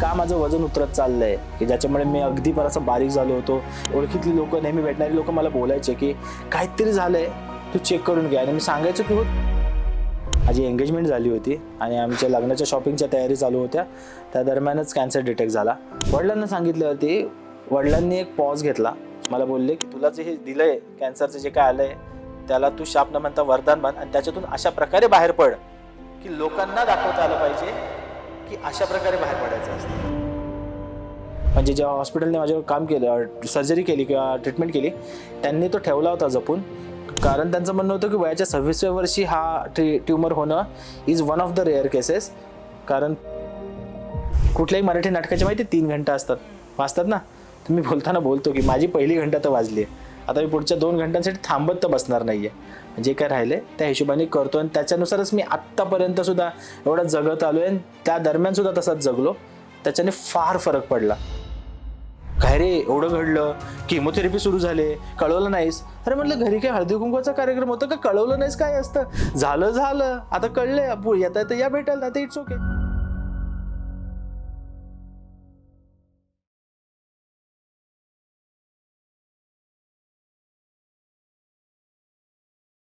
का माझं वजन उतरत चाललंय, की ज्याच्यामुळे मी अगदी बराचसा बारीक झालो होतो. ओळखीतली लोक, नेहमी भेटणारी लोक मला बोलायचे की काहीतरी झालंय, तू चेक करून घे. आणि मी सांगायचो की हो. माझी एंगेजमेंट झाली होती आणि आमच्या लग्नाच्या शॉपिंगच्या तयारी चालू होत्या. त्या दरम्यानच कॅन्सर डिटेक्ट झाला. वडिलांना सांगितल्यावरती वडिलांनी एक पॉज घेतला. मला बोलले की तुला जे हे दिलंय, कॅन्सरचं जे काय आलंय, त्याला तू शाप न म्हणता वरदान मान आणि त्याच्यातून अशा प्रकारे बाहेर पड की लोकांना दाखवता आलं पाहिजे की अशा प्रकारे बाहेर पडायचं असतं. म्हणजे जेव्हा हॉस्पिटलने माझ्यावर काम केलं, सर्जरी केली किंवा ट्रीटमेंट केली, त्यांनी तो ठेवला होता जपून. कारण त्यांचं म्हणणं होतं की वयाच्या 26व्या वर्षी हा ट्यूमर होणं is one of the rare cases. कारण कुठल्याही मराठी नाटकाचे माहिती 3 घंटा असतात, वाचतात ना. तर मी बोलताना बोलतो की माझी पहिली घंटा तर वाजली आहे, आता मी पुढच्या 2 घंटांसाठी थांबत तर बसणार नाही आहे. जे काय राहिले त्या हिशोबाने करतो आणि त्याच्यानुसारच मी आत्तापर्यंत सुद्धा एवढा जगत आलो आहे. आणि त्या दरम्यान सुद्धा तसाच जगलो. त्याच्याने फार फरक पडला. काय रे एवढं घडलं, केमोथेरपी सुरू झाले, कळवलं नाहीस? अरे म्हटलं घरी काय हळदी कुंकवाचा कार्यक्रम होता का, कळवलं नाहीस काय असतं? झालं आता कळलंय, येता येता या भेटायला, नाही तर इट्स ओके.